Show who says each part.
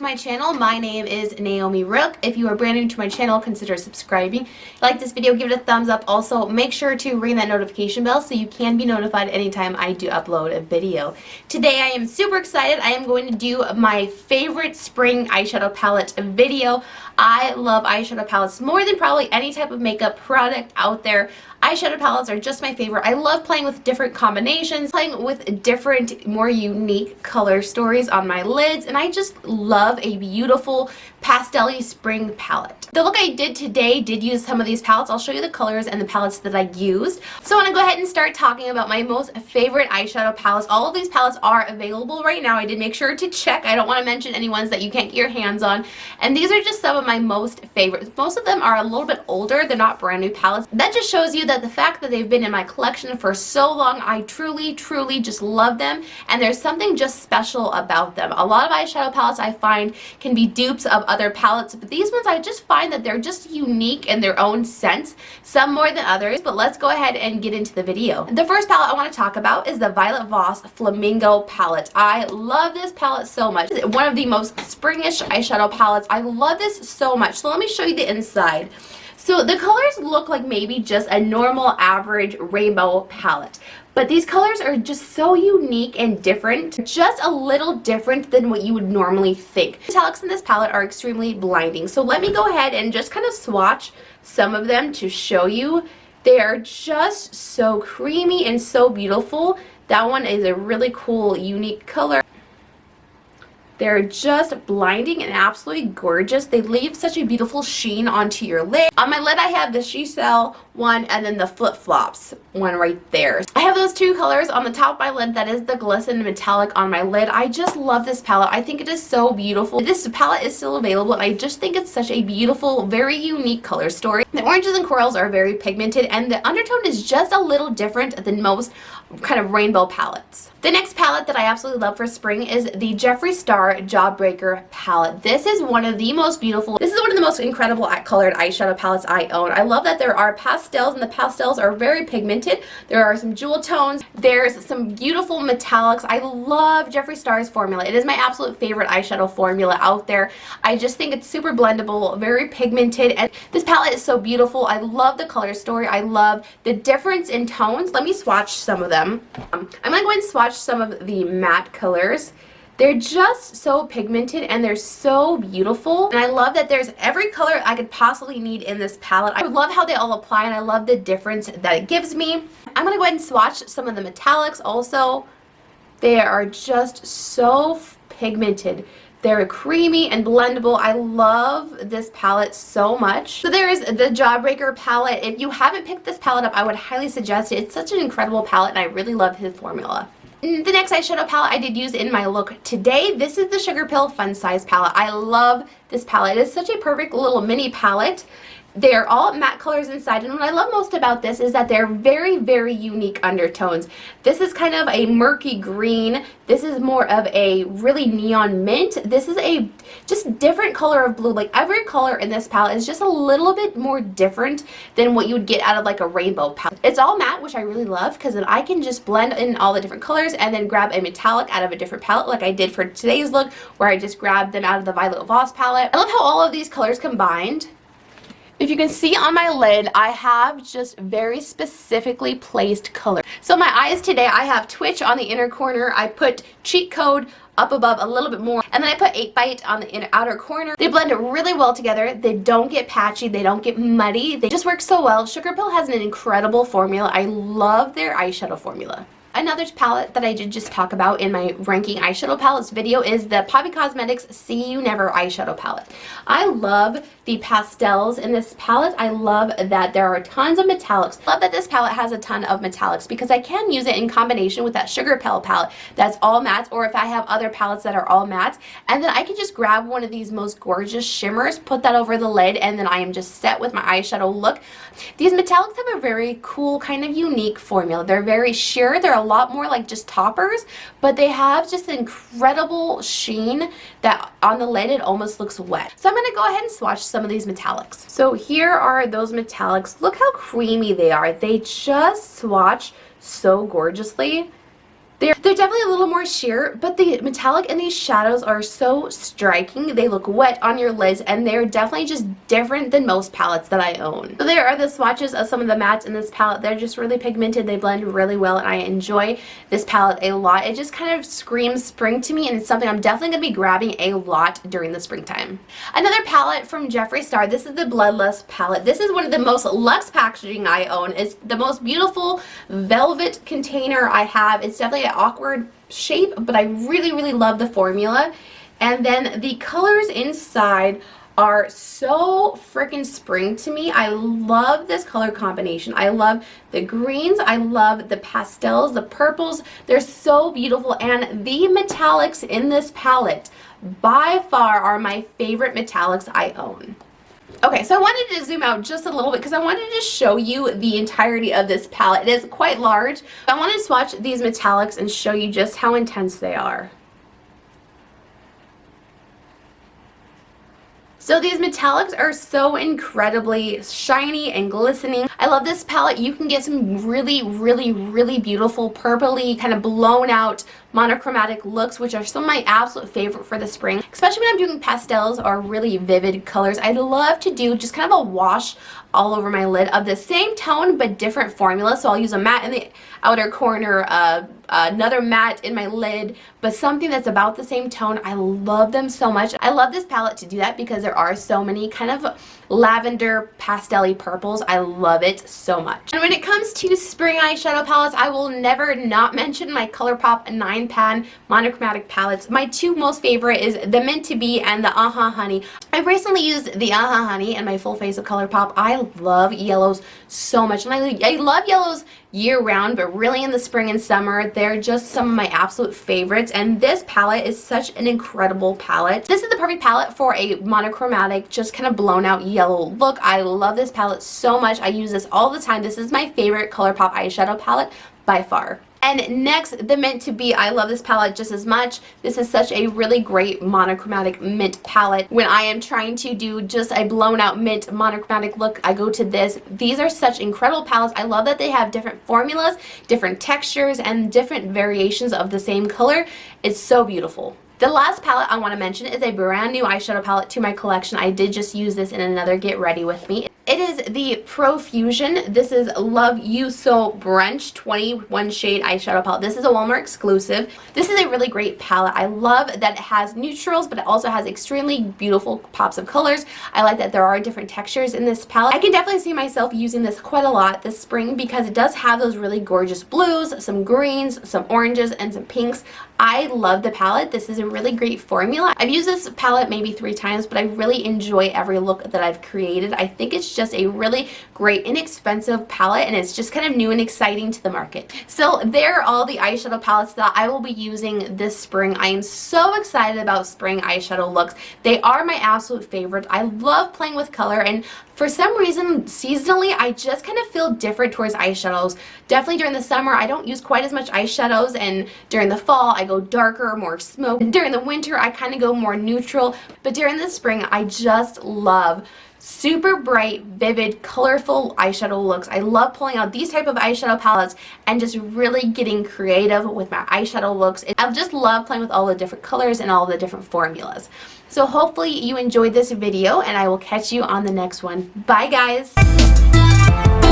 Speaker 1: to my channel. My name is Naomi Rook. If you are brand new to my channel, consider subscribing. If you like this video, give it a thumbs up. Also, make sure to ring that notification bell so you can be notified anytime I do upload a video. Today I am super excited. I am going to do my favorite spring eyeshadow palette video. I love eyeshadow palettes more than probably any type of makeup product out there. Eyeshadow palettes are just my favorite. I love playing with different combinations, playing with different, more unique color stories on my lids, and I just love a beautiful pastel-y spring palette. The look I did today did use some of these palettes. I'll show you the colors and the palettes that I used. So I want to go ahead and start talking about my most favorite eyeshadow palettes. All of these palettes are available right now. I did make sure to check. I don't want to mention any ones that you can't get your hands on. And these are just some of my most favorites. Most of them are a little bit older. They're not brand new palettes. That just shows you that the fact that they've been in my collection for so long, I truly just love them, and there's something just special about them. A lot of eyeshadow palettes I find can be dupes of other palettes, but these ones I just find that they're just unique in their own sense, some more than others. But let's go ahead and get into the video. The first palette I want to talk about is the Violet Voss Flamingo palette. I love this palette so much. It's one of the most springish eyeshadow palettes. I love this so much. So let me show you the inside. So the colors look like maybe just a normal average rainbow palette, but these colors are just so unique and different, just a little different than what you would normally think. The metallics in this palette are extremely blinding, so let me go ahead and just kind of swatch some of them to show you. They are just so creamy and so beautiful. That one is a really cool, unique color. They're just blinding and absolutely gorgeous. They leave such a beautiful sheen onto your lid. On my lid I have the She Sell one and then the Flip Flops one right there. I have those two colors on the top of my lid. That is the Glisten Metallic on my lid. I just love this palette. I think it is so beautiful. This palette is still available and I just think it's such a beautiful, very unique color story. The oranges and corals are very pigmented and the undertone is just a little different than most kind of rainbow palettes. The next palette that I absolutely love for spring is the Jeffree Star JawBreaker palette. This is one of the most beautiful, this is one of the most incredible colored eyeshadow palettes I own. I love that there are pastels and the pastels are very pigmented. There are some jewel tones. There's some beautiful metallics. I love Jeffree Star's formula. It is my absolute favorite eyeshadow formula out there. I just think it's super blendable, very pigmented, and this palette is so beautiful. I love the color story. I love the difference in tones. Let me swatch some of them. I'm going to go ahead and swatch some of the matte colors. They're just so pigmented and they're so beautiful, and I love that there's every color I could possibly need in this palette. I love how they all apply and I love the difference that it gives me. I'm going to go ahead and swatch some of the metallics also. They are just so pigmented. They're creamy and blendable. I love this palette so much. So there is the JawBreaker palette. If you haven't picked this palette up, I would highly suggest it. It's such an incredible palette and I really love his formula. The next eyeshadow palette I did use in my look today, this is the SugarPill Fun Size palette. I love this palette. It is such a perfect little mini palette. They're all matte colors inside, and what I love most about this is that they're very unique undertones. This is kind of a murky green. This is more of a really neon mint. This is a just different color of blue. Like every color in this palette is just a little bit more different than what you would get out of like a rainbow palette. It's all matte, which I really love because then I can just blend in all the different colors and then grab a metallic out of a different palette like I did for today's look, where I just grabbed them out of the Violet Voss palette. I love how all of these colors combined. If you can see on my lid, I have just very specifically placed color. So my eyes today, I have Twitch on the inner corner. I put Cheat Code up above a little bit more, and then I put 8Bite on the outer corner. They blend really well together. They don't get patchy. They don't get muddy. They just work so well. SugarPill has an incredible formula. I love their eyeshadow formula. Another palette that I did just talk about in my ranking eyeshadow palettes video is the Poppi Cosmetics See You Never eyeshadow palette. I love the pastels in this palette. I love that there are tons of metallics. I love that this palette has a ton of metallics because I can use it in combination with that SugarPill palette that's all matte, or if I have other palettes that are all matte, and then I can just grab one of these most gorgeous shimmers, put that over the lid, and then I am just set with my eyeshadow look. These metallics have a very cool kind of unique formula. They're very sheer. They're a lot more like just toppers, but they have just an incredible sheen that on the lid it almost looks wet. So I'm going to go ahead and swatch some of these metallics. So here are those metallics. Look how creamy they are. They just swatch so gorgeously. They're definitely a little more sheer, but the metallic in these shadows are so striking. They look wet on your lids, and they're definitely just different than most palettes that I own. So there are the swatches of some of the mattes in this palette. They're just really pigmented. They blend really well, and I enjoy this palette a lot. It just kind of screams spring to me, and it's something I'm definitely going to be grabbing a lot during the springtime. Another palette from Jeffree Star. This is the Bloodlust palette. This is one of the most luxe packaging I own. It's the most beautiful velvet container I have. It's definitely an awkward shape, but I really, really love the formula. And then the colors inside are so freaking spring to me. I love this color combination. I love the greens. I love the pastels, the purples. They're so beautiful. And the metallics in this palette by far are my favorite metallics I own. Okay, so I wanted to zoom out just a little bit because I wanted to show you the entirety of this palette. It is quite large. I wanted to swatch these metallics and show you just how intense they are. So these metallics are so incredibly shiny and glistening. I love this palette. You can get some really, really, really beautiful purpley, kind of blown out monochromatic looks, which are some of my absolute favorite for the spring, especially when I'm doing pastels or really vivid colors. I love to do just kind of a wash all over my lid of the same tone but different formula. So I'll use a matte in the outer corner, another matte in my lid, but something that's about the same tone. I love them so much. I love this palette to do that because there are so many kind of lavender pastel-y purples. I love it so much. And when it comes to spring eyeshadow palettes, I will never not mention my Colourpop 9-pan monochromatic palettes. My two most favorite is the Meant to Be and the Honey. I've recently used the Honey in my full face of Colourpop. I love yellows so much, and I love yellows year round, but really in the spring and summer, they're just some of my absolute favorites. And this palette is such an incredible palette. This is the perfect palette for a monochromatic, just kind of blown out yellow look. I love this palette so much. I use this all the time. This is my favorite Colourpop eyeshadow palette by far. And next, the Meant to Be. I love this palette just as much. This is such a really great monochromatic mint palette. When I am trying to do just a blown out mint monochromatic look, I go to this. These are such incredible palettes. I love that they have different formulas, different textures, and different variations of the same color. It's so beautiful. The last palette I want to mention is a brand new eyeshadow palette to my collection. I did just use this in another Get Ready With Me. It is the ProFusion. This is Love You So Brunch 21 shade eyeshadow palette. This is a Walmart exclusive. This is a really great palette. I love that it has neutrals, but it also has extremely beautiful pops of colors. I like that there are different textures in this palette. I can definitely see myself using this quite a lot this spring because it does have those really gorgeous blues, some greens, some oranges, and some pinks. I love the palette. This is a really great formula. I've used this palette maybe 3 times, but I really enjoy every look that I've created. I think it's just a really great, inexpensive palette, and it's just kind of new and exciting to the market. So there are all the eyeshadow palettes that I will be using this spring. I am so excited about spring eyeshadow looks. They are my absolute favorite. I love playing with color, and for some reason, seasonally, I just kind of feel different towards eyeshadows. Definitely during the summer, I don't use quite as much eyeshadows, and during the fall, I go darker, more smoke. During the winter, I kind of go more neutral, but during the spring, I just love super bright, vivid, colorful eyeshadow looks. I love pulling out these type of eyeshadow palettes and just really getting creative with my eyeshadow looks. I just love playing with all the different colors and all the different formulas. So hopefully you enjoyed this video, and I will catch you on the next one. Bye guys!